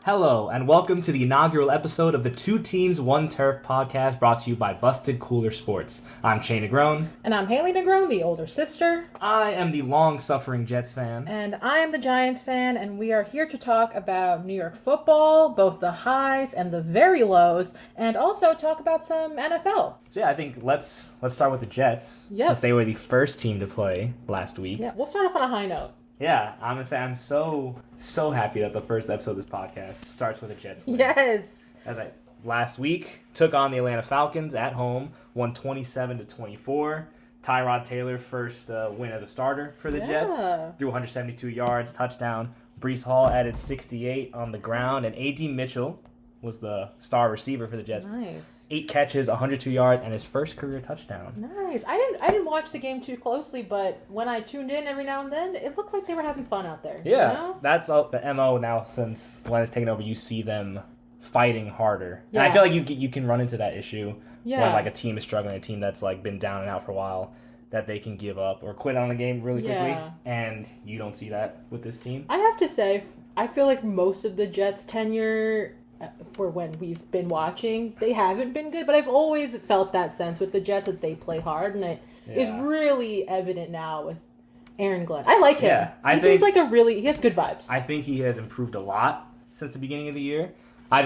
Hello, and welcome to the inaugural episode of the Two Teams, One Turf podcast brought to you by Busted Cooler Sports. I'm Che Negron. And I'm Haley Negron, the older sister. I am the long-suffering Jets fan. And I am the Giants fan, and we are here to talk about New York football, both the highs and the very lows, and also talk about some NFL. So yeah, I think let's start with the Jets, since they were the first team to play last week. Yeah, we'll start off on a high note. Yeah, I'm going to say I'm so happy that the first episode of this podcast starts with a Jets win. Yes! Last week, took on the Atlanta Falcons at home, won 27-24. Tyrod Taylor, first win as a starter for the Jets. Threw 172 yards, touchdown. Breece Hall added 68 on the ground, and A.D. Mitchell was the star receiver for the Jets. Nice. 8 catches, 102 yards, and his first career touchdown. Nice. I didn't watch the game too closely, but when I tuned in every now and then, it looked like they were having fun out there. Yeah, you know? That's the MO now since Glenn has taken over. You see them fighting harder. Yeah. And I feel like you can run into that issue when like a team is struggling, a team that's like been down and out for a while, that they can give up or quit on the game really quickly. And you don't see that with this team. I have to say, I feel like most of the Jets' tenure, for when we've been watching, they haven't been good, but I've always felt that sense with the Jets that they play hard, and it is really evident now with Aaron Glenn. I like him. Yeah, he seems like he has good vibes. I think he has improved a lot since the beginning of the year. I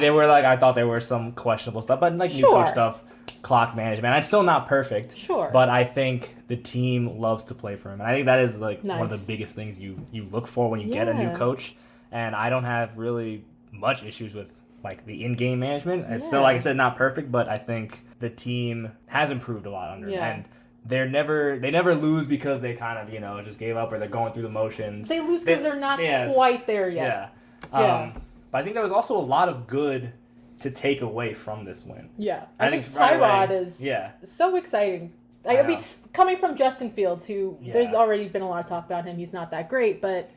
thought there were some questionable stuff, but like new coach stuff, clock management. It's still not perfect. Sure. But I think the team loves to play for him. And I think that is like nice. One of the biggest things you look for when you get a new coach. And I don't have really much issues with like the in-game management. It's still, like I said, not perfect, but I think the team has improved a lot under him. And they never lose because they kind of, just gave up or they're going through the motions. They lose because they're not quite there yet. Yeah. But I think there was also a lot of good to take away from this win. Yeah. I think Tyrod is so exciting. I mean, coming from Justin Fields, who there's already been a lot of talk about him. He's not that great, but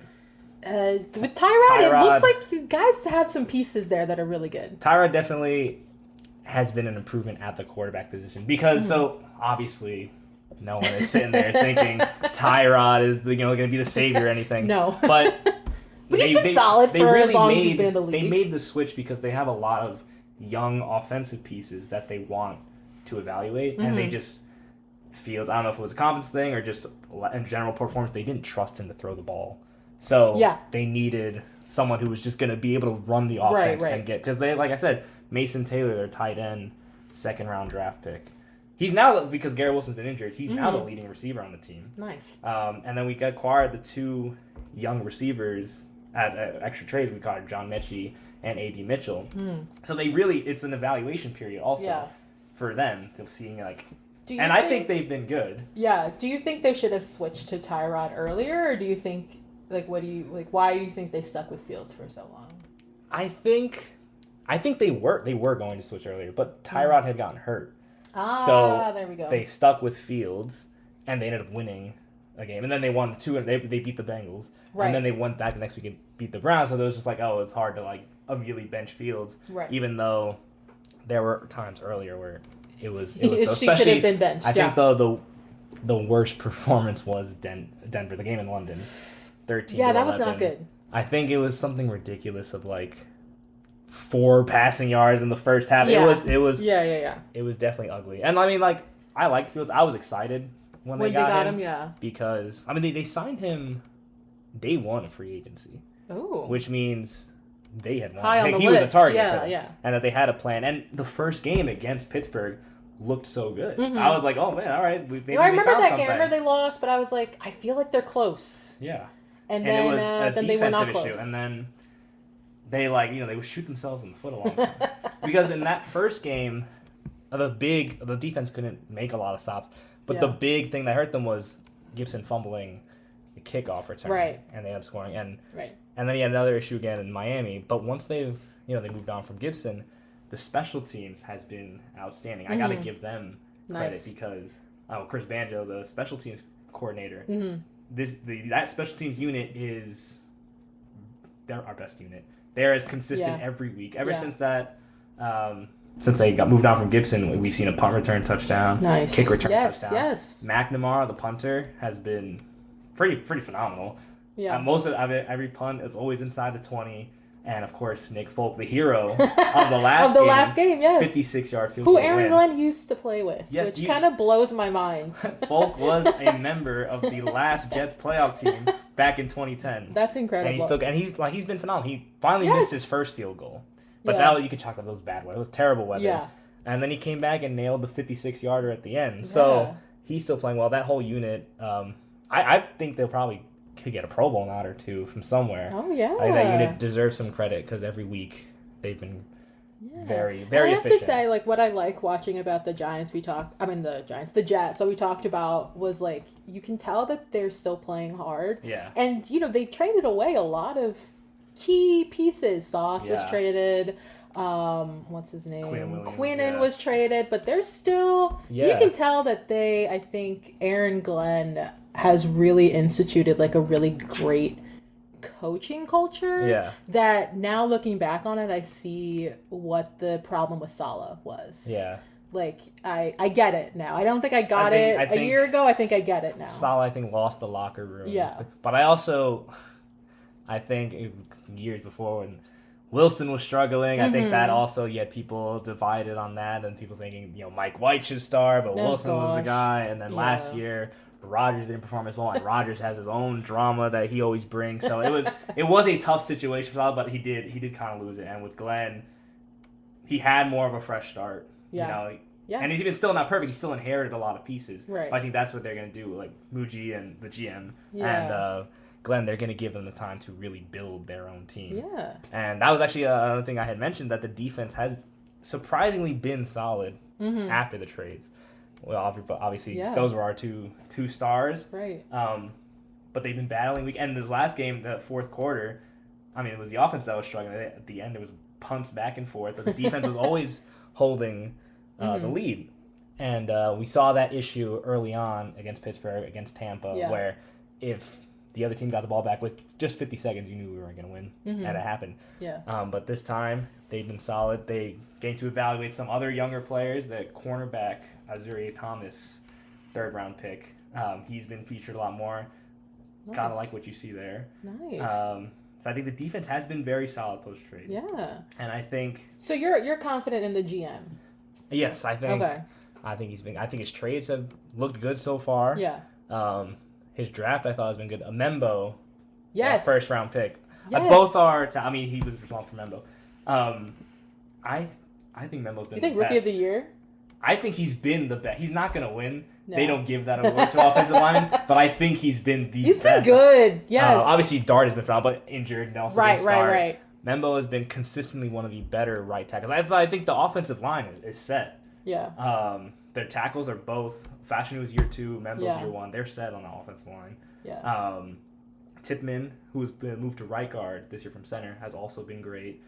with Tyrod, it looks like you guys have some pieces there that are really good. Tyrod definitely has been an improvement at the quarterback position because so obviously no one is sitting there thinking Tyrod is going to be the savior or anything. No. But he's been solid for as long as he's been in the league. They made the switch because they have a lot of young offensive pieces that they want to evaluate, and they just Fields, I don't know if it was a confidence thing or just in general performance, they didn't trust him to throw the ball. So they needed someone who was just going to be able to run the offense and get, because they, like I said, Mason Taylor, their tight end, second-round draft pick. He's now, because Garrett Wilson's been injured, he's now the leading receiver on the team. Nice. And then we acquired the two young receivers as extra trades. We caught John Mechie and A.D. Mitchell. So they really, it's an evaluation period also for them to seeing like, and I think they've been good. Yeah. Do you think they should have switched to Tyrod earlier, or do you think, why do you think they stuck with Fields for so long? I think they were going to switch earlier, but Tyrod had gotten hurt. So there we go. They stuck with Fields, and they ended up winning a game. And then they won two, and they beat the Bengals. Right. And then they went back the next week and beat the Browns. So it was just like, it's hard to immediately bench Fields. Right. Even though there were times earlier where it was she should have been benched. I think the worst performance was Denver, the game in London. 13-11. Yeah, that was not good. I think it was something ridiculous of 4 passing yards in the first half. Yeah. It was It was definitely ugly. And I mean, I liked Fields. I was excited when they got him. Yeah. Because they signed him day one of free agency. Ooh. Which means they had won. High on the he list. Was a target. Yeah. And that they had a plan. And the first game against Pittsburgh looked so good. I was like, oh man, all right. Maybe I remember that something. game. I remember they lost, but I was like, I feel like they're close. Yeah. And then it was a they were not defensive issue. close. And then they they would shoot themselves in the foot a long time. Because in that first game, the defense couldn't make a lot of stops. But the big thing that hurt them was Gibson fumbling the kickoff return. Right. And they ended up scoring. And right. And then he had another issue again in Miami. But once they moved on from Gibson, the special teams has been outstanding. I got to give them credit because Chris Banjo, the special teams coordinator, that special teams unit they're our best unit. They're as consistent every week. Ever since that, since they got moved on from Gibson, we've seen a punt return touchdown, kick return touchdown. Yes. McNamara, the punter, has been pretty phenomenal. Yeah. Most of every punt is always inside the 20. And, of course, Nick Folk, the hero of the last game, yes. 56-yard field goal win. Who Aaron Glenn used to play with, which kind of blows my mind. Folk was a member of the last Jets playoff team back in 2010. That's incredible. And he's been phenomenal. He finally missed his first field goal. But that you could chalk up those bad weather. It was terrible weather. Yeah. And then he came back and nailed the 56-yarder at the end. So he's still playing well. That whole unit, I think they'll probably could get a Pro Bowl nod or two from somewhere. Oh, yeah. That unit deserves some credit because every week they've been very, very efficient. I have to say, what I like watching about the Jets, so we talked about was, you can tell that they're still playing hard. Yeah. And, they traded away a lot of key pieces. Sauce was traded. What's his name? Quinnen was traded, but they're still, you can tell that I think Aaron Glenn has really instituted a really great coaching culture. Yeah. That now looking back on it, I see what the problem with Saleh was. Yeah. I get it now. I don't think I got it a year ago. I think I get it now. Saleh, I think, lost the locker room. Yeah. But I think years before when Wilson was struggling, I think that also you had people divided on that and people thinking, Mike White should start, but Wilson was the guy. And then last year, Rodgers didn't perform as well, and Rodgers has his own drama that he always brings. So it was a tough situation for Saleh, but he did kind of lose it. And with Glenn, he had more of a fresh start. Yeah. And he's even still not perfect. He still inherited a lot of pieces. Right. But I think that's what they're going to do, Muji and the GM and Glenn. They're going to give them the time to really build their own team. Yeah. And that was actually another thing I had mentioned, that the defense has surprisingly been solid after the trades. Well, obviously, those were our two stars. Right. But they've been battling week. And this last game, the fourth quarter, it was the offense that was struggling. At the end, it was punts back and forth. But the defense was always holding the lead. And we saw that issue early on against Pittsburgh, against Tampa, where if the other team got the ball back with just 50 seconds, you knew we weren't going to win. And it happened. Yeah. But this time, they've been solid. They gained to evaluate some other younger players. The cornerback, Azuri Thomas, third-round pick. He's been featured a lot more. Nice. Kind of like what you see there. Nice. So I think the defense has been very solid post-trade. Yeah. And I think... So you're confident in the GM? Yes, I think. Okay. I think his trades have looked good so far. Yeah. His draft, I thought, has been good. Membo, first-round pick. Yes. Both are... he was responsible for Membo. I think Membo's been the best. You think Rookie of the Year? I think he's been the best. He's not going to win. No. They don't give that award to offensive linemen, but I think he's been the best. He's been good, yes. Obviously, Dart has been phenomenal, but injured and also didn't start. Right. Membo has been consistently one of the better right tackles. I think the offensive line is set. Yeah. Their tackles are both... Fashion was year 2, Membo's year 1. They're set on the offensive line. Yeah. Tipman, who's been moved to right guard this year from center, has also been great.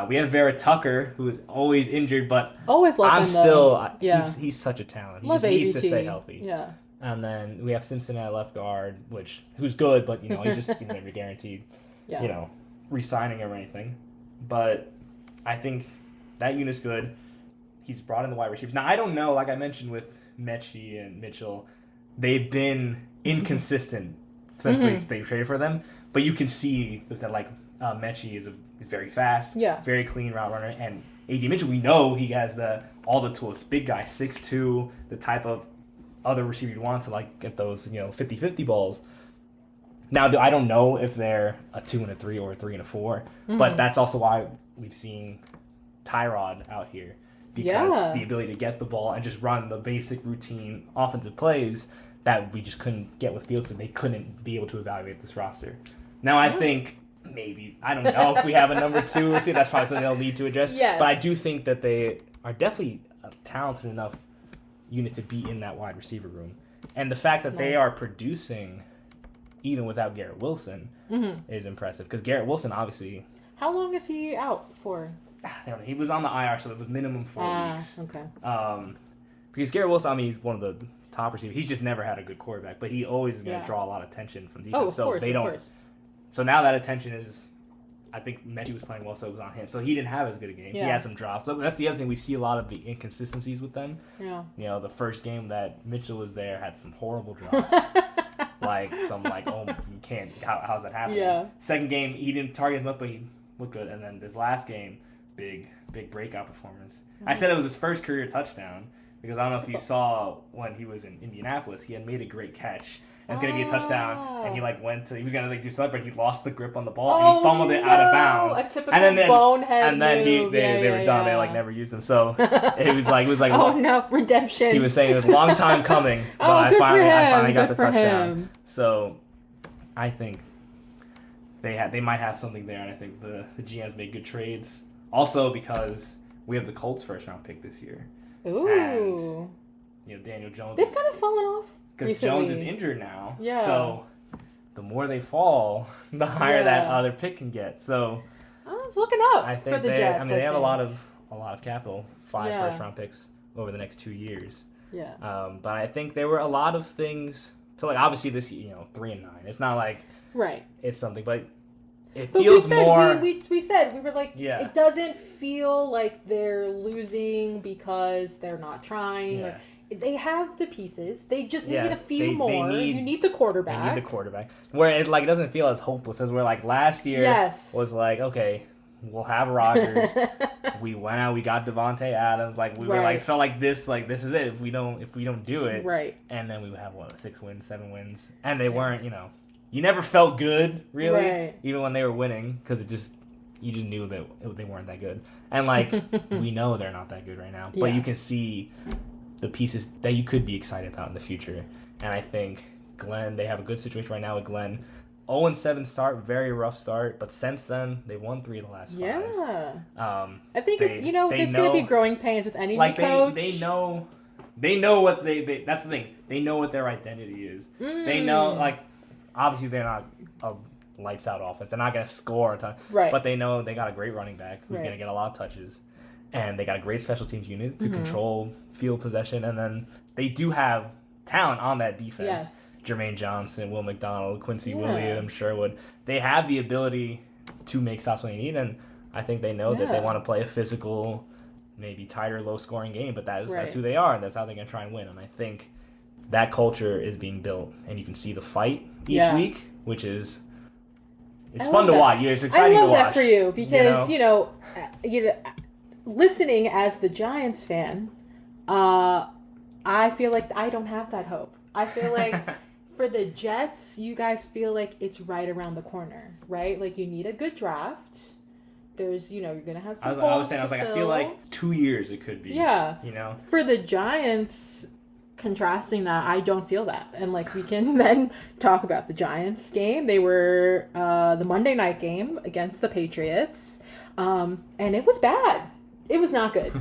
We have Vera Tucker, who is always injured, but he's such a talent. He just needs to stay healthy. Yeah. And then we have Simpson at left guard, who's good, but he's just never guaranteed, re-signing or anything. But I think that unit's good. He's brought in the wide receivers. Now I don't know, like I mentioned with Mechie and Mitchell, they've been inconsistent since they traded for them. But you can see that Mechie is very fast, very clean route runner, and A.D. Mitchell, we know he has all the tools. Big guy, 6'2", the type of other receiver you want to get those 50-50 balls. Now, I don't know if they're a 2 and a 3 or a 3 and a 4, but that's also why we've seen Tyrod out here, because the ability to get the ball and just run the basic routine offensive plays that we just couldn't get with Fields, so they couldn't be able to evaluate this roster. Now, I think maybe, I don't know if we have a number 2 or 3, that's probably something they'll need to address. Yes. But I do think that they are definitely talented enough units to be in that wide receiver room. And the fact that they are producing even without Garrett Wilson is impressive. Because Garrett Wilson, obviously... How long is he out for? He was on the IR, so it was minimum 4 weeks. Okay. Because Garrett Wilson, I mean, he's one of the top receivers. He's just never had a good quarterback, but he always is going to draw a lot of attention from defense. Oh, of course, they don't. Of course. So now that attention is... I think Mechie was playing well, so it was on him. So he didn't have as good a game. Yeah. He had some drops. So that's the other thing. We see a lot of the inconsistencies with them. Yeah. You know, the first game that Mitchell was there had some horrible drops. Oh, you can't. How's that happening? Yeah. Second game, he didn't target as much, but he looked good. And then this last game, big breakout performance. I said it was his first career touchdown because I don't know if you saw when he was in Indianapolis, he had made a great catch. It's going to be a touchdown, and he he was going to do something, but he lost the grip on the ball, and he fumbled it out of bounds. A typical bonehead and then move. They were done. They never used him. So it was like oh no, redemption. He was saying it was a long time coming, but I finally got the touchdown. Him. So I think they might have something there, and I think the GMs made good trades. Also because we have the Colts first round pick this year. Ooh. And Daniel Jones. They've kind of fallen off. Because Jones is injured now. Yeah. So the more they fall, the higher that other pick can get. So it's looking up for the Jets. They have a lot of capital, 5 first round picks over the next 2 years. Yeah. But I think there were a lot of things to obviously this 3-9. It's not like it's something, but it feels more. We said we were like it doesn't feel like they're losing because they're not trying. Yeah. They have the pieces. They just need a few more. You need the quarterback. Where it doesn't feel as hopeless as where last year was okay, we'll have Rodgers. We went out, we got Devontae Adams. We were felt like this is it. If we don't do it, and then we would have 6 wins, 7 wins, and they weren't. You never felt good really, even when they were winning, because you just knew that they weren't that good. And we know they're not that good right now, but you can see the pieces that you could be excited about in the future. And I think Glenn, they have a good situation right now with Glenn. 0-7 start, very rough start, but since then, they won 3 of the last 5. Yeah. I think there's going to be growing pains with any new coach. They know what they that's the thing. They know what their identity is. They know, obviously they're not a lights out offense. They're not going to score a ton. Right. But they know they got a great running back who's going to get a lot of touches. And they got a great special teams unit to control field possession. And then they do have talent on that defense. Yes. Jermaine Johnson, Will McDonald, Quincy Williams, Sherwood. They have the ability to make stops when they need. And I think they know that they want to play a physical, maybe tighter, low-scoring game. But that's who they are. And that's how they're going to try and win. And I think that culture is being built. And you can see the fight each week, which is... It's fun to watch. It's exciting to watch. I love that for you because, listening as the Giants fan, I feel like I don't have that hope. I feel like for the Jets, you guys feel like it's right around the corner, right? You need a good draft. There's, you're going to have some holes to fill. I feel like 2 years it could be. Yeah. For the Giants, contrasting that, I don't feel that. And, we can then talk about the Giants game. They were the Monday night game against the Patriots, and it was bad. It was not good.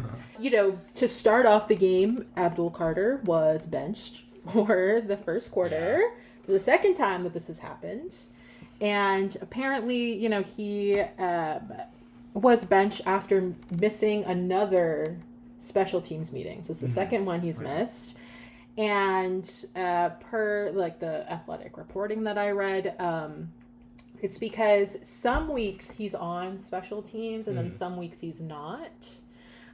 To start off the game, Abdul Carter was benched for the first quarter. Yeah. The second time that this has happened. And apparently, he was benched after missing another special teams meeting. So it's the second one he's missed. And per the Athletic reporting that I read, it's because some weeks he's on special teams and then some weeks he's not.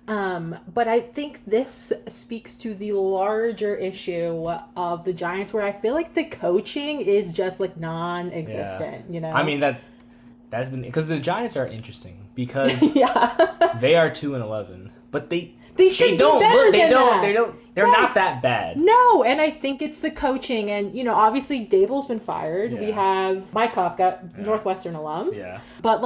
But I think this speaks to the larger issue of the Giants where I feel like the coaching is just non-existent, I mean, that's been... Because the Giants are interesting because they are 2-11, but they should be better than that. They're not that bad. No, and I think it's the coaching. And, obviously Dable's been fired. Yeah. We have Mike Kafka, Northwestern alum. Yeah. But,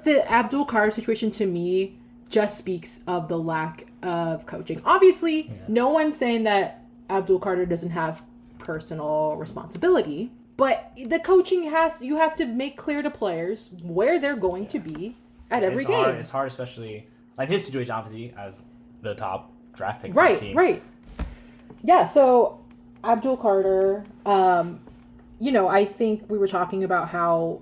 the Abdul Carter situation to me just speaks of the lack of coaching. Obviously, no one's saying that Abdul Carter doesn't have personal responsibility. But the coaching you have to make clear to players where they're going to be at every game. It's hard, especially... his situation, obviously, as the top draft pick for the team. Right. Yeah, so Abdul Carter, I think we were talking about how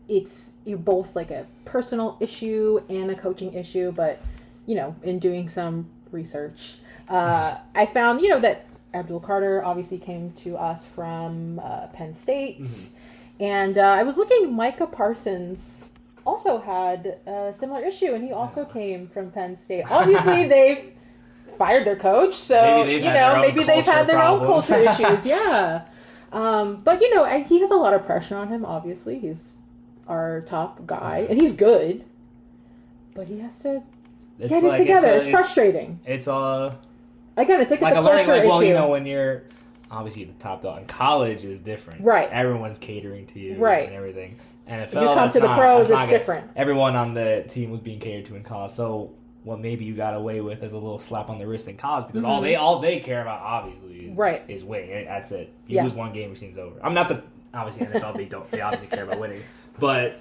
it's both like a personal issue and a coaching issue, but, in doing some research, I found, that Abdul Carter obviously came to us from Penn State. Mm-hmm. And I was looking, Micah Parsons also had a similar issue, and he also came from Penn State. Obviously, they've fired their coach, so maybe they've had their own culture issues. Yeah, but he has a lot of pressure on him. Obviously, he's our top guy, and he's good, but he has to get it together. It's frustrating. It's again, it's a culture issue. Well, when you're obviously the top dog in college is different, right? Everyone's catering to you, right, and everything. NFL, if you come to the pros, it's different. Everyone on the team was being catered to in college, so what maybe you got away with as a little slap on the wrist in college, because all they care about obviously is winning. That's it. You lose one game, your team's over. I'm not obviously NFL. They obviously care about winning, but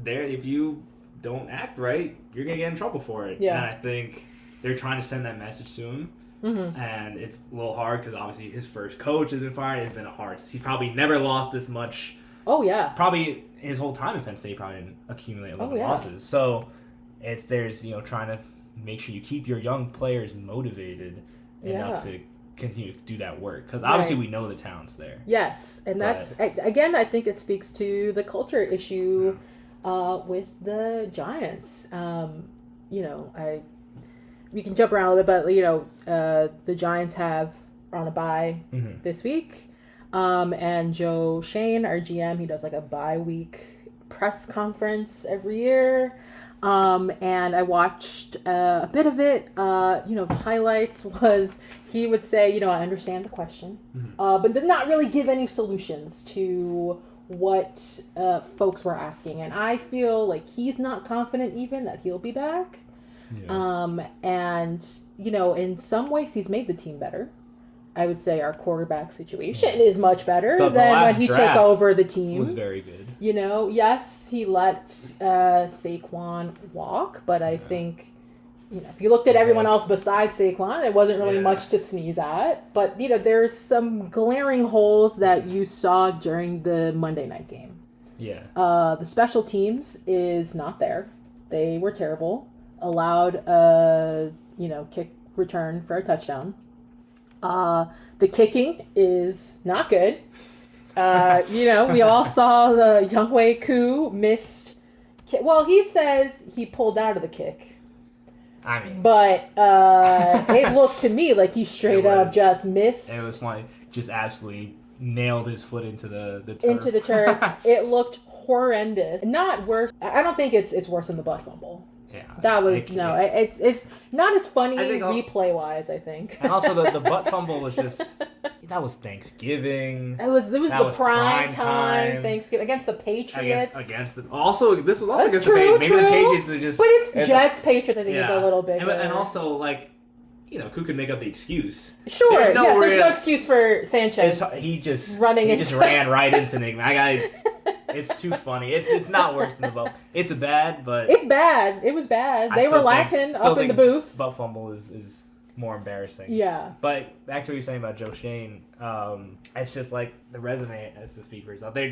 if you don't act right, you're gonna get in trouble for it. Yeah. And I think they're trying to send that message to him. Mm-hmm. And it's a little hard because obviously his first coach has been fired. It's been He's probably never lost this much. Oh yeah. Probably his whole time in Penn State probably didn't accumulate a lot of losses. So there's trying to make sure you keep your young players motivated enough to continue to do that work, because obviously we know the talent's there. Yes, and that's again, I think it speaks to the culture issue with the Giants. We can jump around a little bit, but the Giants are on a bye this week, and Joe Shane, our GM, he does like a bye week press conference every year. And I watched a bit of it. The highlights was he would say, I understand the question, but did not really give any solutions to what folks were asking. And I feel like he's not confident even that he'll be back. Yeah. And, in some ways he's made the team better. I would say our quarterback situation is much better than when he took over the team. Was very good. Yes, he let Saquon walk, but I think, if you looked at everyone else besides Saquon, there wasn't really much to sneeze at. But, there's some glaring holes that you saw during the Monday night game. Yeah. The special teams is not there. They were terrible. Allowed kick return for a touchdown. The kicking is not good. We all saw the Younghoe Koo missed. Well, he says he pulled out of the kick. But it looked to me like he straight up just missed. It was funny. Just absolutely nailed his foot into the turf. Into the turf. It looked horrendous. Not worse. I don't think it's worse than the butt fumble. Yeah, that was it's not as funny replay wise, I think. And also the butt fumble was just that was Thanksgiving. It was the prime time Thanksgiving against the Patriots. Against this was also against the Patriots. Maybe the Patriots are just. But it's Jets Patriots. I think is a little bit. And also who could make up the excuse? Sure, there's no excuse for Sanchez. He just ran right into Nick. It's too funny. It's not worse than the butt. It's bad, but it's bad. It was bad. They were laughing up in the booth. Butt fumble is more embarrassing. Yeah. But back to what you were saying about Joe Shane, it's just like the resume has to speak for itself. They're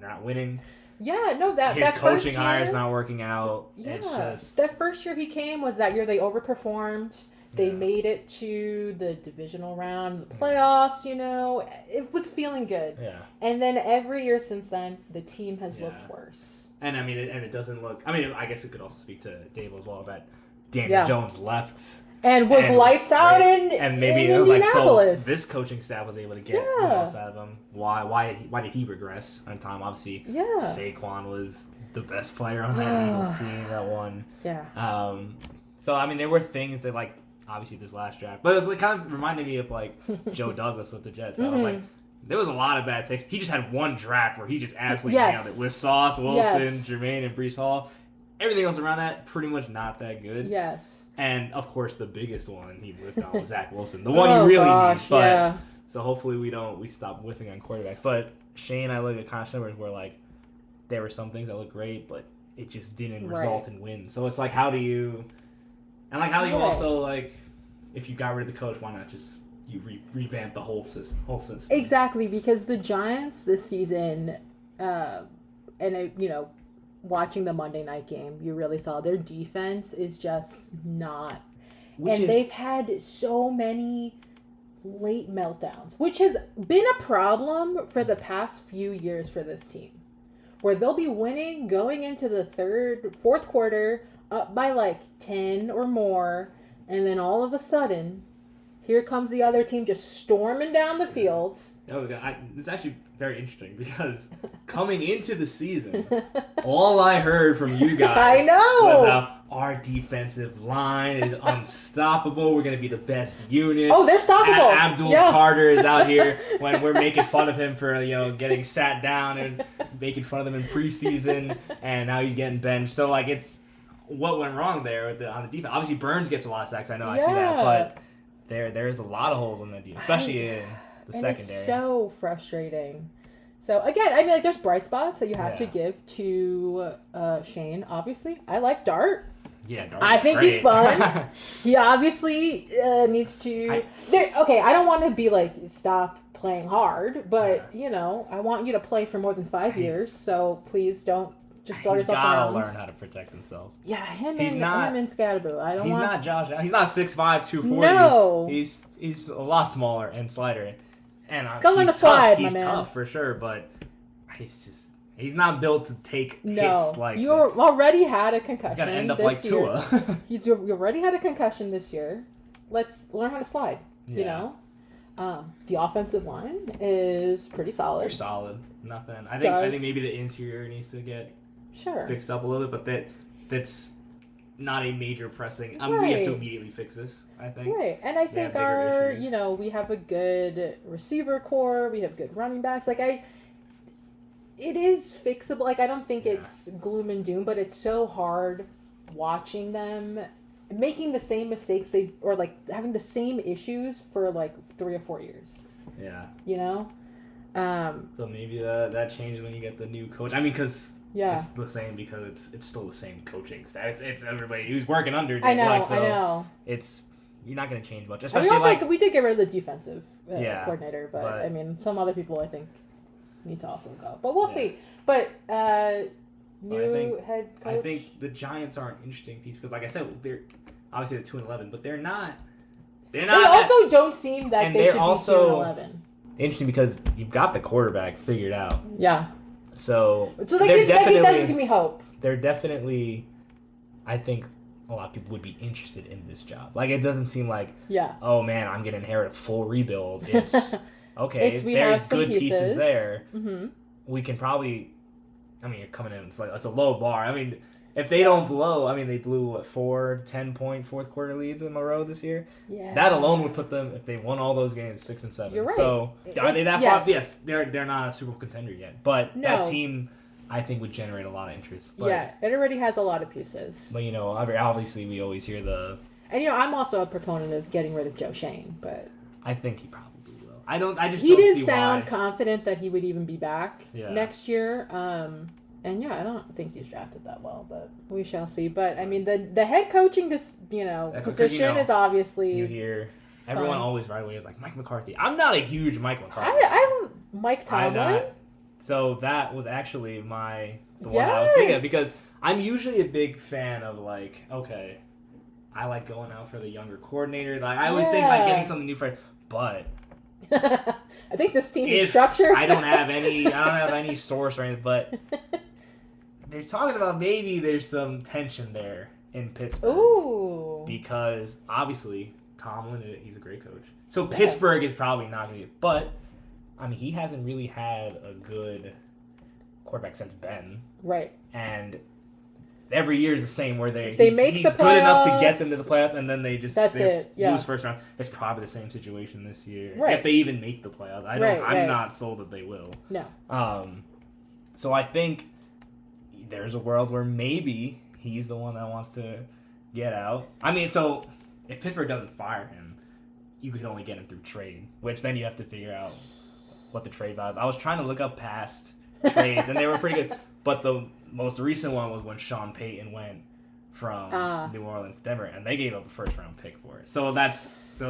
not winning. Yeah, no, his coaching hire is not working out. Yeah, it's just that first year he came was that year they overperformed. They made it to the divisional round, the playoffs, It was feeling good. Yeah. And then every year since then, the team has looked worse. And it doesn't look... I guess it could also speak to Dable as well, that Daniel Jones left... And was lights out in and maybe in it was Indianapolis. So this coaching staff was able to get the most out of him. Why did he regress on time? Obviously, Saquon was the best player on that Eagles team that won. Yeah. So, there were things that, obviously this last draft. But it kind of reminded me of, Joe Douglas with the Jets. I was like, there was a lot of bad picks. He just had one draft where he just absolutely nailed it. With Sauce, Wilson, Jermaine, and Breece Hall. Everything else around that, pretty much not that good. Yes. And, of course, the biggest one he whiffed on was Zach Wilson. The one you really need. But, so hopefully we stop whiffing on quarterbacks. But Shane, I look at kind of similar where, there were some things that looked great, but it just didn't result in wins. So it's how do you... And, how do you also, if you got rid of the coach, why not just you revamp the whole system. Exactly, because the Giants this season, watching the Monday night game, you really saw their defense is just not. They've had so many late meltdowns, which has been a problem for the past few years for this team, where they'll be winning going into the fourth quarter, up by like 10 or more, and then all of a sudden, here comes the other team just storming down the field. It's actually very interesting because coming into the season, all I heard from you guys was our defensive line is unstoppable. We're going to be the best unit. Oh, they're stoppable. Abdul Carter is out here when we're making fun of him for getting sat down and making fun of them in preseason, and now he's getting benched. So it's what went wrong there on the defense. Obviously, Burns gets a lot of sacks. I know I see that, but there's a lot of holes in the defense, especially in the secondary. It's so frustrating. So again, there's bright spots that you have to give to Shane. Obviously, I like Dart. Yeah, Dart. I think he's fun. He obviously needs to. I don't want to be stop playing hard, but I want you to play for more than 5 years. So please don't just throw yourself around. He's got to learn how to protect himself. Yeah, him and Scadaboo. He's not Josh. He's not 6'5", 240. No, he's a lot smaller and slighter. And come on the slide, he's my man. tough for sure, but he's not built to take hits like you already had a concussion. He's gonna end up this like year. Tua. You already had a concussion this year. Let's learn how to slide. Yeah. The offensive line is pretty solid. They're solid. Nothing. I think maybe the interior needs to get fixed up a little bit, but that's not a major pressing. We have to immediately fix this, I think. Right. And I think we have a good receiver core. We have good running backs. It is fixable. I don't think it's gloom and doom, but it's so hard watching them making the same mistakes having the same issues for 3 or 4 years. Yeah. So maybe that changes when you get the new coach. Because it's the same because it's still the same coaching staff. It's everybody who's working under. I know. You're not going to change much. Especially we did get rid of the defensive coordinator, but some other people I think need to also go. But we'll see. But new head coach. I think the Giants are an interesting piece because, like I said, they're obviously 2-11, but they're not. They also don't seem that they should be 2-11. Interesting because you've got the quarterback figured out. Yeah. So that does give me hope. They're definitely, I think, a lot of people would be interested in this job. It doesn't seem like, oh man, I'm going to inherit a full rebuild. It's, okay, there's good pieces there. Mm-hmm. We can probably, you're coming in, it's a low bar. If they don't blow, they blew 4 10-point fourth quarter leads in a row this year. Yeah. That alone would put them, if they won all those games, 6-7. You're right. So are they that far? Yes, they're not a Super Bowl contender yet. But that team, I think, would generate a lot of interest. But, it already has a lot of pieces. But obviously we always hear And I'm also a proponent of getting rid of Joe Shane, but I think he probably will. I just don't see why. He didn't sound confident that he would even be back next year. And I don't think he's drafted that well, but we shall see. But the head coaching position is obviously you hear everyone always right away is like Mike McCarthy. I'm not a huge Mike McCarthy. I'm Mike Tomlin. So that was actually the one I was thinking of because I'm usually a big fan of okay, I like going out for the younger coordinator. I always think getting something new for it, but. I think this team's structure. I don't have any source or anything, but they're talking about maybe there's some tension there in Pittsburgh. Ooh. Because obviously Tomlin, he's a great coach. So Pittsburgh is probably not going to be, but he hasn't really had a good quarterback since Ben. Right. And every year is the same where he's good enough to get them to the playoffs and then they just lose first round. It's probably the same situation this year. Right. If they even make the playoffs. I'm not sold that they will. No. So I think there's a world where maybe he's the one that wants to get out. So if Pittsburgh doesn't fire him, you could only get him through trade, which then you have to figure out what the trade value is. I was trying to look up past trades and they were pretty good, but the most recent one was when Sean Payton went from New Orleans to Denver, and they gave up a first-round pick for it. So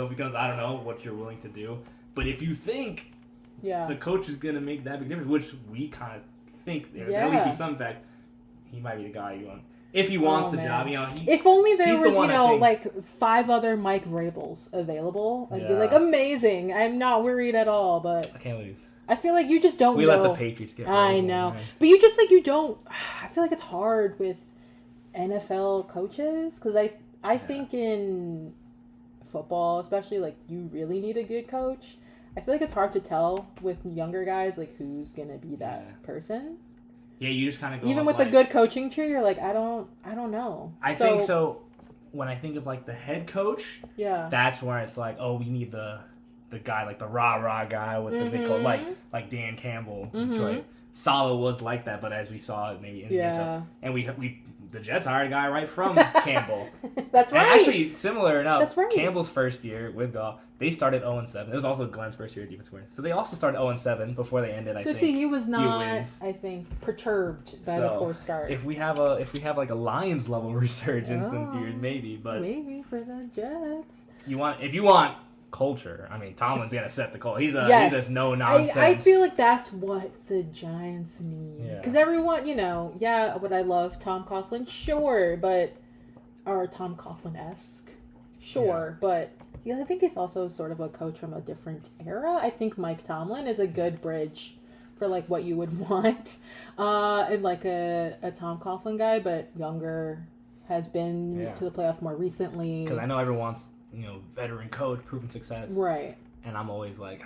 because I don't know what you're willing to do, but if you think the coach is gonna make that big difference, which we kind of think there at least be some fact, he might be the guy you want. If he wants the job, if only there was, like 5 other Mike Vrabels available, I'd be like, amazing. I'm not worried at all, but I can't believe. I feel like you just don't know. We let the Patriots get I know. Right? But you just, you don't... I feel like it's hard with NFL coaches, because I think in football, especially, you really need a good coach. I feel like it's hard to tell with younger guys, who's going to be that person. Yeah, you just kind of go even with a good coaching tree, you're like, I don't know. I think so. When I think of the head coach, that's where it's like, oh, we need the guy, the rah guy with the big coat, like Dan Campbell. Detroit. Saleh was like that, but as we saw, maybe in the end, and we the Jets hired a guy right from Campbell. That's right. And actually, similar enough, that's right. Campbell's first year with Goff, they started 0-7. It was also Glenn's first year at defense coordinator. So they also started 0-7 before they ended. So he was not, I think, pertured by the poor start. If we have a Lions level resurgence in fear, maybe for the Jets. If you want culture, I mean, Tomlin's gonna set the culture. He's a no nonsense. I feel like that's what the Giants need. Because everyone, would I love Tom Coughlin? Sure, or Tom Coughlin-esque, sure, but I think he's also sort of a coach from a different era. I think Mike Tomlin is a good bridge for what you would want in a Tom Coughlin guy, but younger, has been to the playoffs more recently. Because I know everyone wants veteran coach, proven success. Right. And I'm always like,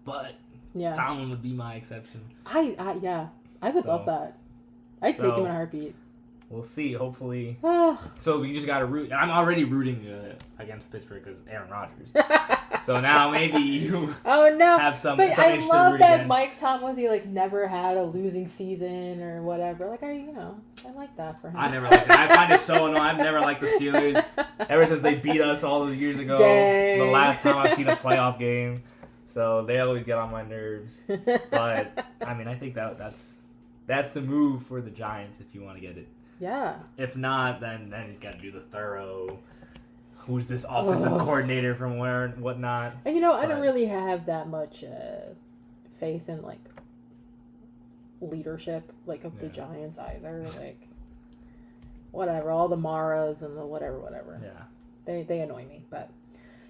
but Tomlin would be my exception. I would love that. I'd take him in a heartbeat. We'll see. Hopefully. So you just got to root. I'm already rooting against Pittsburgh because Aaron Rodgers. So now maybe you have some. But I love that against. Mike Tomlin, he never had a losing season or whatever. I like that for him. I never liked it. I find it so annoying. I've never liked the Steelers ever since they beat us all those years ago. Dang. The last time I've seen a playoff game. So they always get on my nerves. But I mean, I think that's the move for the Giants if you want to get it. Yeah. If not, then he's got to do the thorough. Who's this offensive coordinator from where and whatnot? And I don't really have that much faith in leadership of the Giants either. Whatever, all the Maras and the whatever. Yeah. They annoy me, but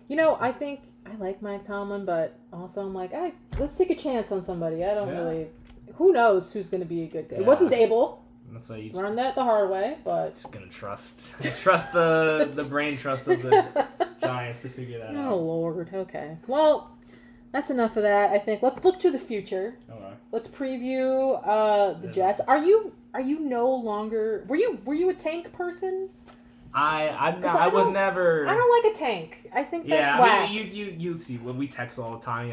I think I like Mike Tomlin, but also I'm like, let's take a chance on somebody. I don't really. Who knows who's going to be a good guy? It wasn't Dable. Learned that the hard way, but just gonna trust the brain trust of the Giants to figure that out. Oh Lord, okay. Well, that's enough of that. I think let's look to the future. Okay. Let's preview the Jets. Are you no longer? Were you a tank person? I was never. I don't like a tank. I think that's whack. You see when we text all the time.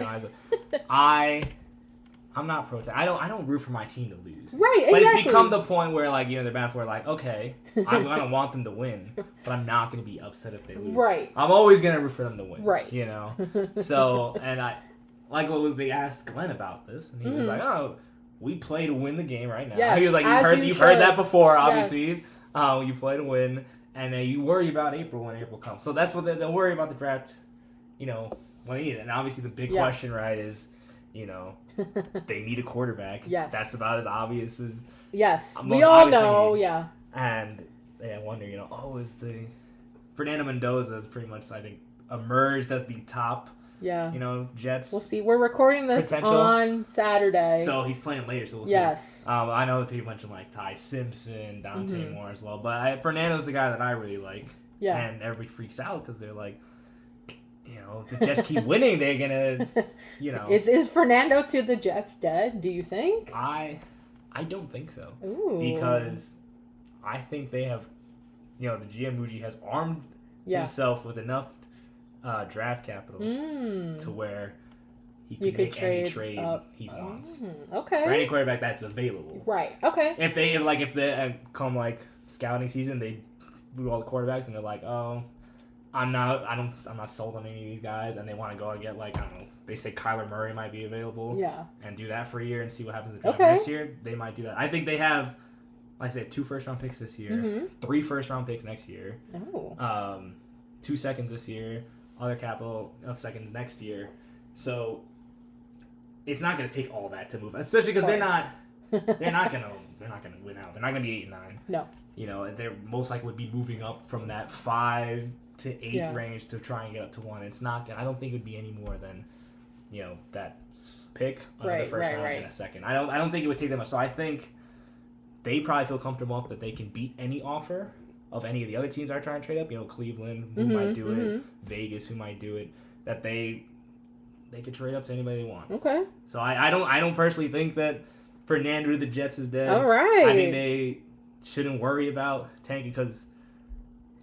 I'm not pro tank. I don't root for my team to lose. Right, but it's become the point where they're bad for okay, I'm gonna want them to win, but I'm not gonna be upset if they lose. Right. I'm always gonna root for them to win. Right. So and I what they asked Glenn about this, and he was like, oh, we play to win the game right now. Yes, he was like, you've heard that before, obviously. Yes. You play to win, and then you worry about April when April comes. So that's what they'll worry about the draft. When they need it, and obviously the big question, right, is. They need a quarterback. Yes. That's about as obvious as... Yes. We all know, And I wonder, is the... Fernando Mendoza is pretty much, I think, emerged at the top. Yeah. Jets. We'll see. We're recording this on Saturday. So he's playing later, so we'll see. I know that people mentioned, Ty Simpson, Dante Moore as well. But Fernando's the guy that I really like. Yeah. And everybody freaks out because they're like... if the Jets keep winning, they're gonna, Is Fernando to the Jets dead? Do you think? I don't think so. Ooh. Because I think they have, the GM Muji has armed himself with enough draft capital to where he can make any trade he wants. Okay. For any quarterback that's available. Right. Okay. If they come scouting season, they do all the quarterbacks and they're like, oh. I'm not sold on any of these guys, and they want to go and get I don't know. They say Kyler Murray might be available, yeah, and do that for a year and see what happens in the draft next year. They might do that. I think they have like I said, 2 first-round picks this year, 3 first-round picks next year, 2 seconds this year, other capital seconds next year. So it's not going to take all that to move, especially because they're not going to win out. They're not going to be 8 and 9. No. You know, they're most likely would be moving up from that 5 to 8 range to try and get up to 1. It's not. I don't think it would be any more than, you know, that pick under the first round and a second. I don't think it would take that much. So I think they probably feel comfortable that they can beat any offer of any of the other teams that are trying to trade up. You know, Cleveland, who might do it, Vegas, who might do it. That they could trade up to anybody they want. Okay. So I don't personally think that Fernando to the Jets is dead. All right. I think they shouldn't worry about tanking because.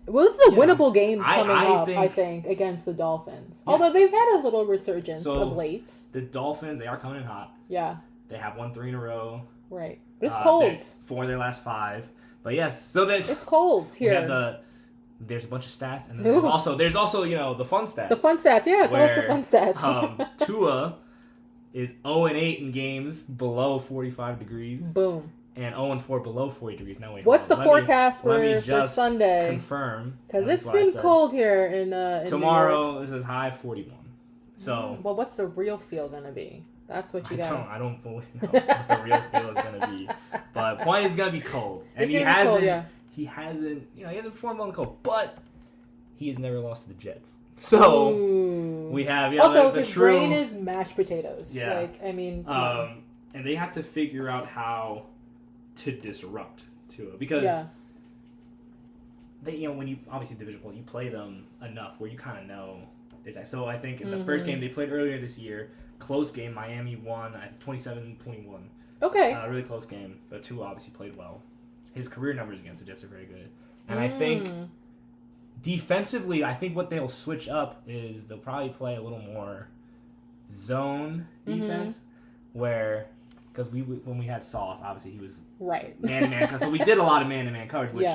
Well, this is a winnable game coming up, think, I think, against the Dolphins. Yeah. Although they've had a little resurgence of late. The Dolphins, they are coming in hot. Yeah. They have won 3 in a row. Right. But it's cold. 4 of their last 5. But yes, so it's cold here. There's a bunch of stats, and then there's also you know the fun stats. The fun stats, yeah. Tell us the fun stats. Tua is 0-8 in games below 45 degrees. Boom. And 0-4 below 40 degrees. No, wait. What's the forecast for Sunday? Confirm. Because it's been cold here in tomorrow. This is high 41. So. Well, what's the real feel gonna be? That's what you got. I don't fully know what the real feel is gonna be. But point is gonna be cold, and he hasn't performed well in the cold, but he has never lost to the Jets. So we have also the his true brain is mashed potatoes. Yeah. Like I mean, and they have to figure out how to disrupt Tua because they when you obviously division play, you play them enough where you kind of know. So I think in the first game they played earlier this year, close game, Miami won at 27-21. Okay. Really close game, but Tua obviously played well. His career numbers against the Jets are very good. And I think defensively, I think what they'll switch up is they'll probably play a little more zone defense, where because when we had Sauce, obviously he was man-to-man. So we did a lot of man-to-man coverage, which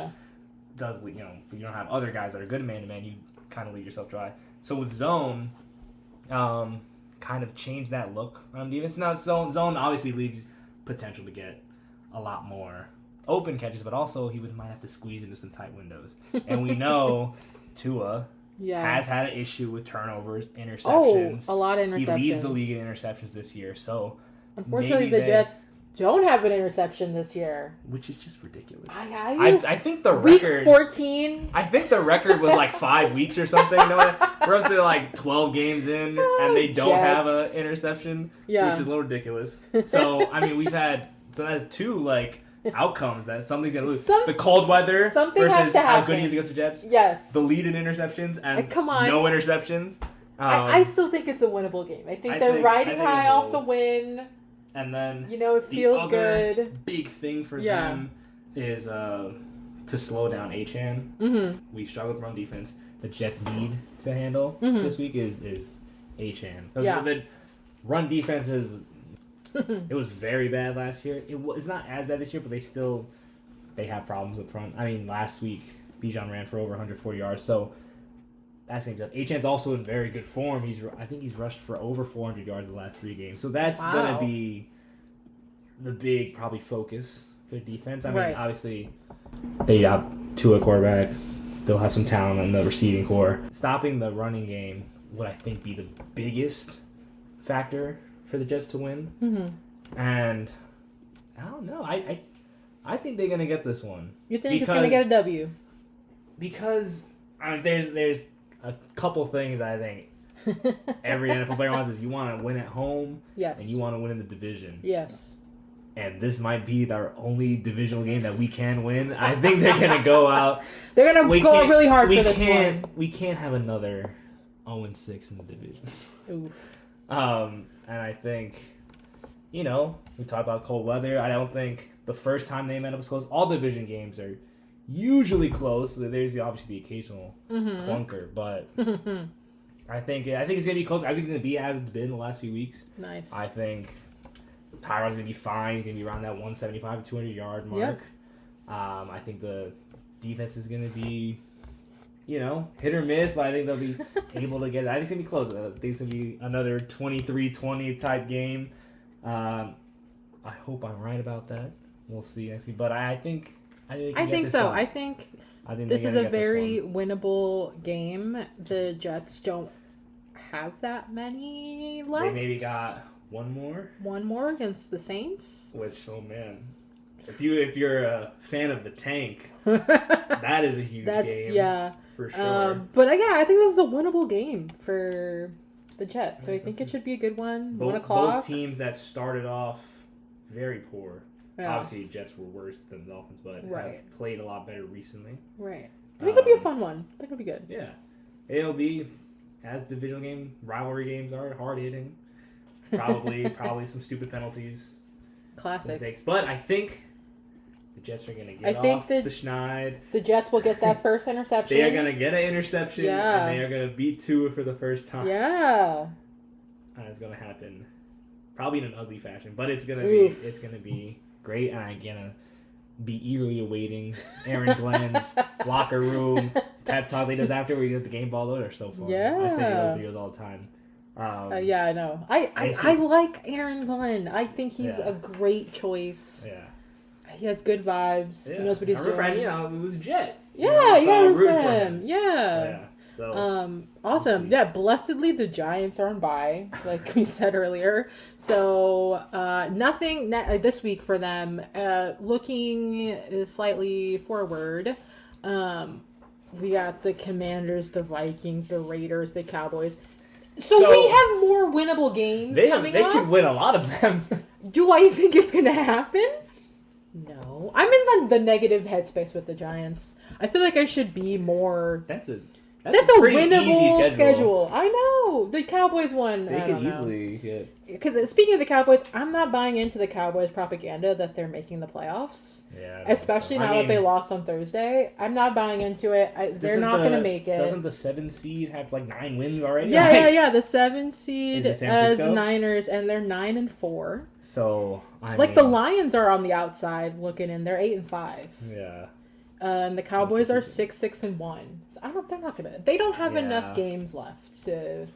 does if you don't have other guys that are good at man-to-man, you kind of leave yourself dry. So with zone, kind of change that look on defense. Now zone obviously leaves potential to get a lot more open catches, but also he might have to squeeze into some tight windows. And we know Tua has had an issue with turnovers, interceptions. Oh, a lot of interceptions. He leads the league in interceptions this year. So unfortunately, the Jets don't have an interception this year, which is just ridiculous. I think the record week 14. I think the record was like 5 weeks or something. We're up to like 12 games in, and they don't have an interception, which is a little ridiculous. So I mean, that's 2 outcomes that something's gonna lose. The cold weather versus how good he is against the Jets. Yes. The lead in interceptions and come on. no interceptions. I still think it's a winnable game. I think they're riding high off the win. And then it feels good. Big thing for them is to slow down Achane. Mm-hmm. We struggle with run defense. The Jets need to handle this week is Achane. The run defense is it was very bad last year. It's not as bad this year, but they have problems up front. I mean, last week Bijan ran for over 140 yards, so that's gonna be tough. Achane's also in very good form. I think he's rushed for over 400 yards the last 3 games. So that's gonna be the big probably focus for the defense. I mean, obviously they have Tua quarterback, still have some talent in the receiving core. Stopping the running game would I think be the biggest factor for the Jets to win. Mm-hmm. And I don't know. I think they're gonna get this one. You think it's gonna get a W? Because there's a couple things I think every NFL player wants is you want to win at home, and you want to win in the division. Yes. And this might be our only divisional game that we can win. I think they're gonna go out. They're gonna go really hard for this one. We can't have another 0-6 in the division. Oof. And I think, we talk about cold weather. I don't think the first time they met up was close. All division games are usually close. So there's obviously the occasional clunker, but I think it's gonna be close. I think it's gonna be as it's been the last few weeks. Nice. I think Tyrod's gonna be fine. He's gonna be around that 175 to 200 yard mark. Yep. I think the defense is gonna be, hit or miss, but I think they'll be able to get it. I think it's gonna be close. I think it's gonna be another 23-20 type game. I hope I'm right about that. we'll see next week. But I think so. Done. I think I think this is a very winnable game. The Jets don't have that many left. They maybe got one more against the Saints. Which, oh man, if you're a fan of the tank, that is a huge game. Yeah, for sure. But I think this is a winnable game for the Jets. So I think it should be a good one. 1 o'clock. Both teams that started off very poor. Yeah. Obviously, Jets were worse than the Dolphins, but have played a lot better recently. Right. I think it'll be a fun one. I think it'll be good. Yeah, it'll be, as divisional rivalry games are, hard hitting. Probably some stupid penalties. Classic. Mistakes. But I think the Jets are going to get off the schneid. The Jets will get that first interception. They are going to get an interception, and they are going to beat Tua for the first time. Yeah. And it's going to happen probably in an ugly fashion, but it's going to be great, and I'm going to be eagerly awaiting Aaron Glenn's locker room pep talk he does after we get the game ball. Those are so fun. Yeah. I say those videos all the time. Yeah, I know. I like Aaron Glenn. I think he's a great choice. Yeah. He has good vibes. He knows what he's doing. Friend, it was Jet. Yeah, you gotta root for him. Yeah. So awesome. Yeah, blessedly the Giants are on bye, like we said earlier. So nothing this week for them. Looking slightly forward, we got the Commanders, the Vikings, the Raiders, the Cowboys. So we have more winnable games coming up. They could win a lot of them. Do I think it's going to happen? No. I'm in the negative headspace with the Giants. I feel like I should be more... That's a winnable schedule. I know. The Cowboys won. They could easily hit. Because speaking of the Cowboys, I'm not buying into the Cowboys propaganda that they're making the playoffs. Yeah. Especially now that they lost on Thursday. I'm not buying into it. They're not going to make it. Doesn't the 7 seed have 9 wins already? Yeah. The 7 seed as Niners, and they're 9-4. So the Lions are on the outside looking in. They're 8-5. Yeah. And the Cowboys are 6-1. So they're not gonna. They don't have enough games left to.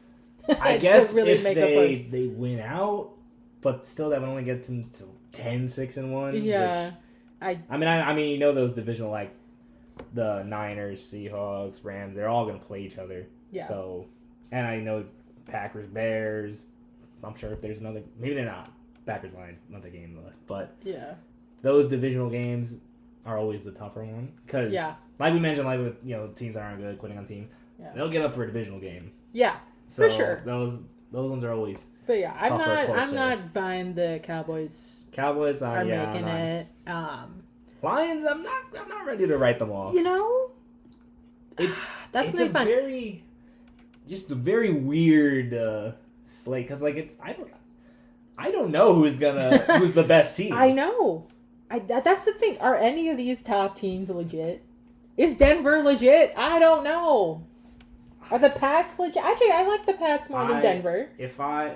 I guess really if make a push. they win out, but still that would only get them to 10-6-1. Yeah, which, I mean those divisional the Niners, Seahawks, Rams, they're all gonna play each other. Yeah. So, and I know Packers, Bears. I'm sure if there's another, maybe they're not Packers, Lions, another game left, but yeah, those divisional games are always the tougher one because, like we mentioned, with teams that aren't good, quitting on team, they'll get up for a divisional game. Yeah, so for sure. Those ones are always. But yeah, I'm not buying the Cowboys. Cowboys are making it. Lions, I'm not ready to write them off. It's that's gonna be fun. Just a very weird slate because I don't know who's the best team. I know. That's the thing. Are any of these top teams legit? Is Denver legit? I don't know. Are the Pats legit? Actually, I like the Pats more than Denver. If I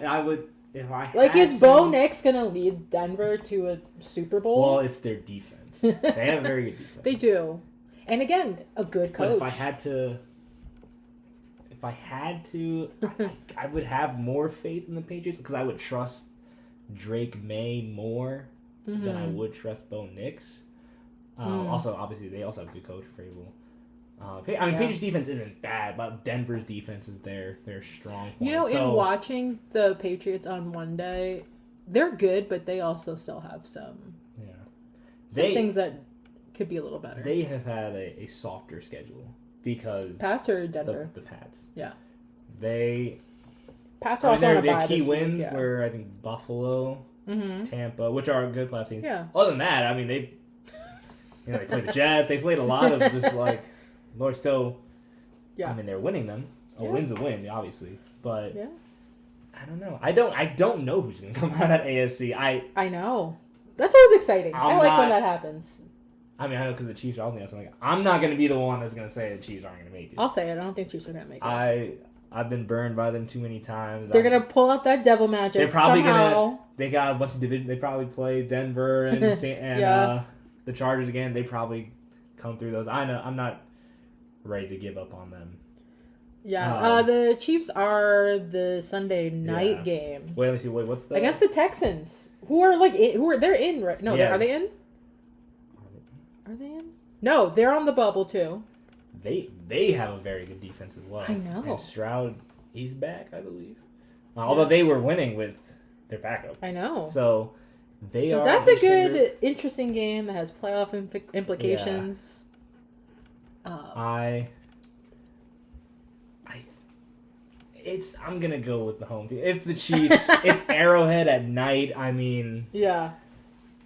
is Bo Nix gonna lead Denver to a Super Bowl? Well, it's their defense. They have a very good defense. They do, and again, a good coach. But if I had to, I would have more faith in the Patriots because I would trust Drake May more than I would trust Bo Nix. Also, obviously, they also have a good coach, Vrabel. Patriots defense isn't bad, but Denver's defense is their strong point. In watching the Patriots on Monday, they're good, but they also still have some things that could be a little better. They have had a softer schedule because Pats or Denver? The Pats. Yeah. Pats are also on a bye. Their key wins were, I think, Buffalo, Tampa, which are good playoff teams. Yeah. Other than that, they played the Jazz. They played a lot of just Lord, still. Yeah. They're winning them. A win's a win, obviously, but I don't know. I don't know who's going to come out of that AFC. I know. That's always exciting. I like when that happens. I know because the Chiefs are also something. I'm not going to be the one that's going to say the Chiefs aren't going to make it. I'll say it. I don't think Chiefs are going to make it. I've been burned by them too many times. They're going to pull out that devil magic. They're probably going to. They got a bunch of division. They probably play Denver and the Chargers again. They probably come through those. I know. I'm not ready to give up on them. Yeah. The Chiefs are the Sunday night game. Wait, let me see. What's the against the Texans? Who are they're in right? No, are they in? Are they in? No, they're on the bubble too. They have a very good defense as well. I know. And Stroud, he's back, I believe. Although they were winning with their backup. I know. So that's a good, interesting game that has playoff implications. Yeah. I'm gonna go with the home team. It's the Chiefs. It's Arrowhead at night. I mean, yeah.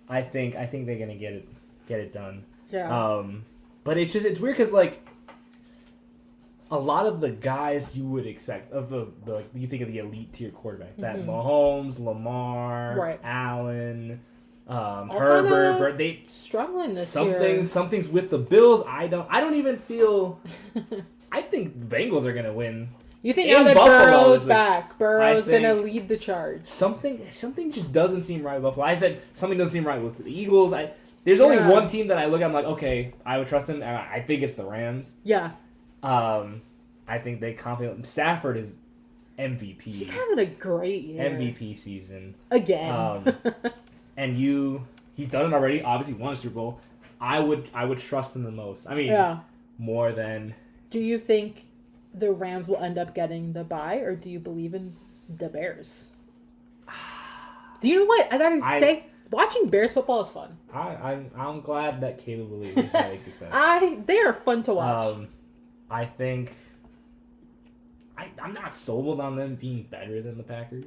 I think they're gonna get it done. Yeah. But it's weird because like a lot of the guys you would expect of the you think of the elite tier quarterback, that Mahomes, Lamar, Allen, Herbert, they struggling this year. Something's with the Bills. I don't even feel. I think the Bengals are gonna win. You think now that Burrow's back, Burrow's gonna lead the charge? Something just doesn't seem right with Buffalo. I said something doesn't seem right with the Eagles. There's only one team that I look at. I'm like, okay, I would trust them. And I think it's the Rams. Yeah. I think they confidently. Stafford is MVP. He's having a great year. MVP season again. And he's done it already. Obviously, won a Super Bowl. I would trust him the most. I mean, more than. Do you think the Rams will end up getting the bye, or do you believe in the Bears? Do you know what I gotta say? Watching Bears football is fun. I'm glad that Caleb Williams is having success. They are fun to watch. I think I'm not sold on them being better than the Packers.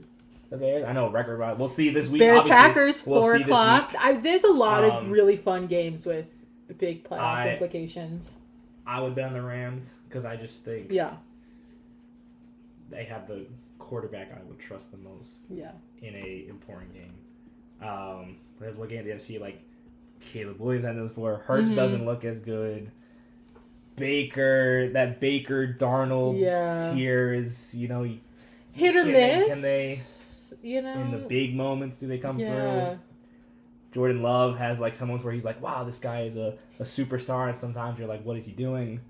The Bears. I know record. We'll see this week. Bears Packers 4 o'clock. There's a lot of really fun games with big playoff implications. I would bet on the Rams because I just think they have the quarterback I would trust the most. Yeah. In a important game. But I was looking at the NFC, like Caleb Williams had those before. Hurts doesn't look as good. Baker Darnold tier is, hit or miss. Can they, in the big moments, do they come through? Jordan Love has like some moments where he's like, wow, this guy is a superstar, and sometimes you're like, what is he doing?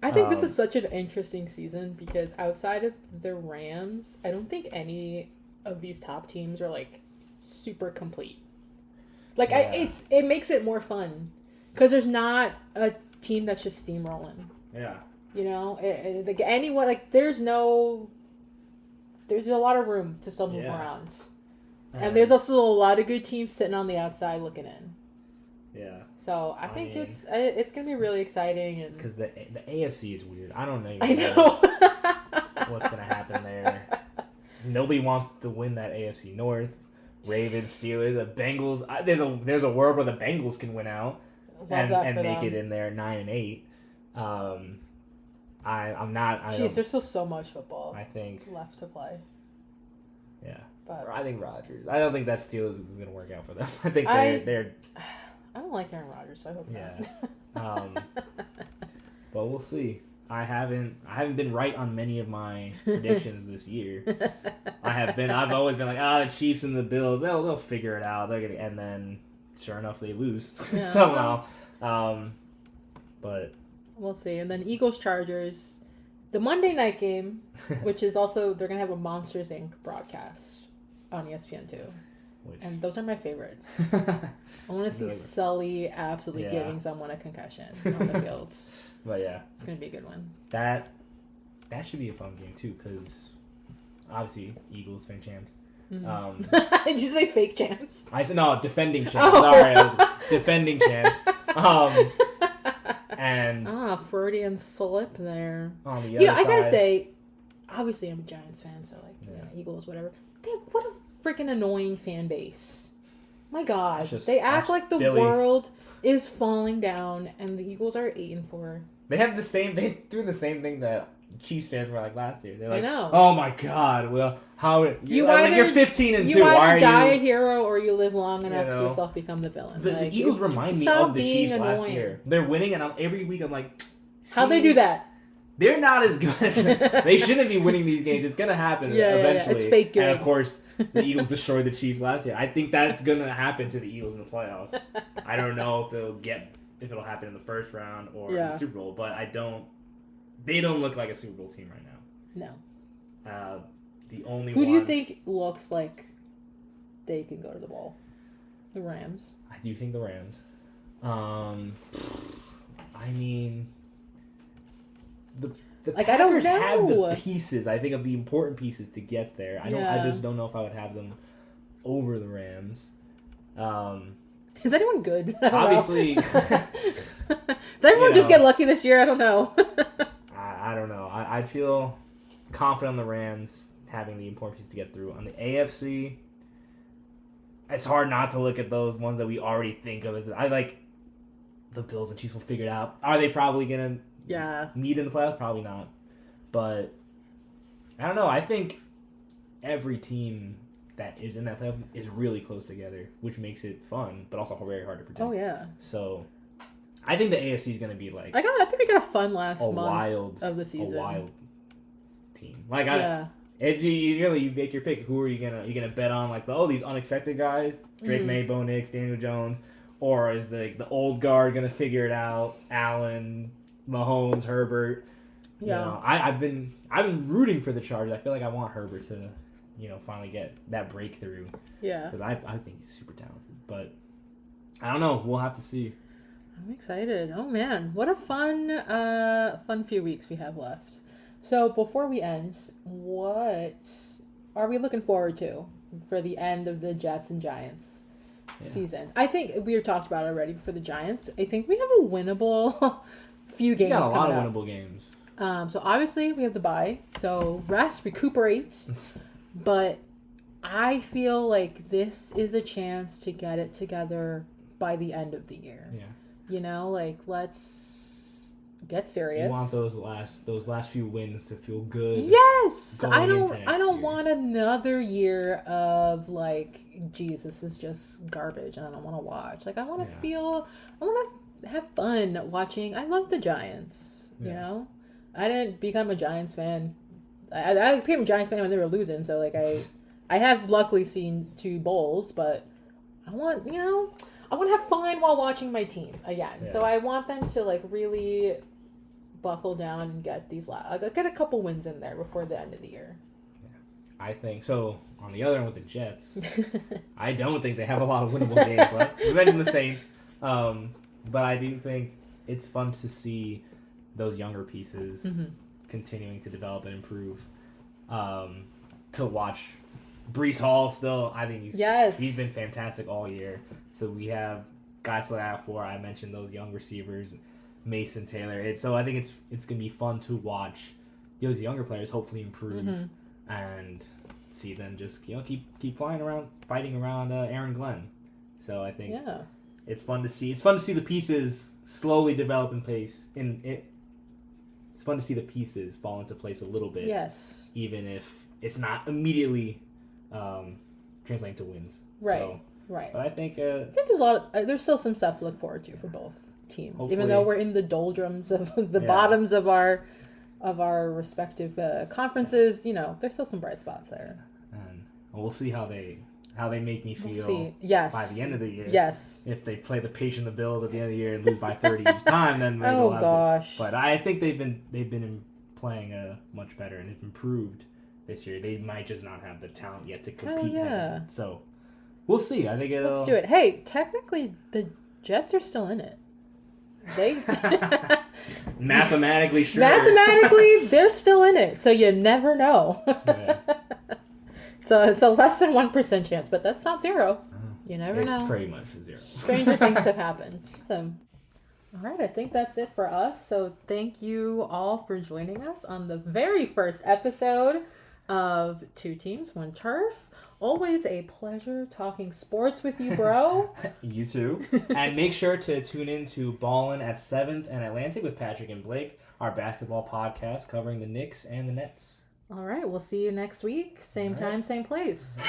I think this is such an interesting season because outside of the Rams, I don't think any of these top teams are like super complete. Like it makes it more fun because there's not a team that's just steamrolling. Yeah. Like anyone, like there's a lot of room to still move around. And there's also a lot of good teams sitting on the outside looking in. Yeah. So I think it's going to be really exciting. And because the AFC is weird. I don't know. I know. What's going to happen there. Nobody wants to win that AFC North. Ravens, Steelers, the Bengals. There's a world where the Bengals can win out and make it in there 9-8. I'm not. There's still so much football. I think left to play. Yeah, but I think Rodgers. I don't think that Steelers is going to work out for them. I think they're. I don't like Aaron Rodgers, so I hope not. But we'll see. I haven't been right on many of my predictions this year. I've always been like, the Chiefs and the Bills, they'll figure it out. And then sure enough they lose somehow. But we'll see. And then Eagles Chargers, the Monday night game, which is also they're gonna have a Monsters Inc. broadcast on ESPN2. And those are my favorites. I want to see Sully absolutely giving someone a concussion on the field. But yeah, it's gonna be a good one. That should be a fun game too, because obviously Eagles fake champs. Did you say fake champs? I said no, defending champs. Sorry, I was defending champs. And Freudian slip there. On the other side, I gotta say, obviously I'm a Giants fan, so like Eagles, whatever. What a freaking annoying fan base. My God, they act like the world is falling down, and the Eagles are 8-4. They have the same. They do the same thing that Chiefs fans were like last year. They're like, I know. Oh my God! Well, you're 15-2. You Why either are die you a hero or you live long enough to yourself become the villain. The Eagles remind me of the Chiefs last year. They're winning, and every week I'm like, how'd they do that? They're not as good. They shouldn't be winning these games. It's gonna happen eventually. Yeah. It's fake good. And of course, the Eagles destroyed the Chiefs last year. I think that's gonna happen to the Eagles in the playoffs. I don't know if it'll happen in the first round or in the Super Bowl, but they don't look like a Super Bowl team right now. No. Who do you think looks like they can go to the bowl? The Rams. I do think the Rams. I mean, the Like, I don't Packers have know. the pieces. I think of the important pieces to get there. I just don't know if I would have them over the Rams. Is anyone good? I don't Obviously, know. Did everyone just get lucky this year? I don't know. I don't know. I'd feel confident on the Rams having the important pieces to get through. On the AFC, it's hard not to look at those ones that we already think of as. I like the Bills and Chiefs will figure it out. Are they probably gonna meet in the playoffs? Probably not. But I don't know. I think every team that is in that playoff is really close together, which makes it fun, but also very hard to predict. Oh yeah. So I think the AFC is gonna be like. I think we got a fun last month of the season. A wild team. Like you make your pick. Who are you gonna bet on? Like these unexpected guys, Drake May, Bo Nix, Daniel Jones, or is the old guard gonna figure it out? Allen, Mahomes, Herbert. Yeah. You know, I've been rooting for the Chargers. I feel like I want Herbert to, finally get that breakthrough. Yeah. Because I think he's super talented, but I don't know. We'll have to see. I'm excited. Oh man, what a fun few weeks we have left. So before we end, what are we looking forward to for the end of the Jets and Giants seasons? I think we talked about it already for the Giants. I think we have a winnable few games. We got a lot of up. winnable games. So obviously we have the bye. So rest, recuperate. But I feel like this is a chance to get it together by the end of the year. Yeah. Let's get serious. You want those last few wins to feel good. Yes. I don't year. want another year of this is just garbage and I don't want to watch. I want to have fun watching. I love the Giants, you know? I didn't become a Giants fan. I became a Giants fan when they were losing, so I have luckily seen 2 bowls, but I want to have fun while watching my team again. Yeah. So I want them to really buckle down and get get a couple wins in there before the end of the year. Yeah. I think so. On the other end with the Jets, I don't think they have a lot of winnable games left. We mentioned the Saints, but I do think it's fun to see those younger pieces continuing to develop and improve. To watch Breece Hall still, I think he's been fantastic all year. So we have guys to look out for. I mentioned those young receivers, Mason Taylor. So I think it's gonna be fun to watch those younger players hopefully improve and see them just keep flying around, fighting around Aaron Glenn. So I think it's fun to see. It's fun to see the pieces slowly develop in place. It's fun to see the pieces fall into place a little bit. Yes. Even if it's not immediately translating to wins. Right. So, right. But I think there's still some stuff to look forward to for both teams. Hopefully. Even though we're in the doldrums of the bottoms of our respective conferences, there's still some bright spots there. And we'll see how they make me feel by the end of the year. Yes. If they play the Patriots and the Bills at the end of the year and lose by 30 each time, then maybe oh gosh. But I think they've been playing much better and have improved this year. They might just not have the talent yet to compete. So we'll see. I think let's do it. Hey, technically the Jets are still in it. They mathematically sure. Mathematically, they're still in it. So you never know. Yeah. So it's a less than 1% chance, but that's not zero. You never know. It's pretty much zero. Stranger things have happened. So, all right, I think that's it for us. So thank you all for joining us on the very first episode of 2 Teams, 1 Turf. Always a pleasure talking sports with you, bro. You too. And make sure to tune in to Ballin' at 7th and Atlantic with Patrick and Blake, our basketball podcast covering the Knicks and the Nets. All right, we'll see you next week. Same time, same place.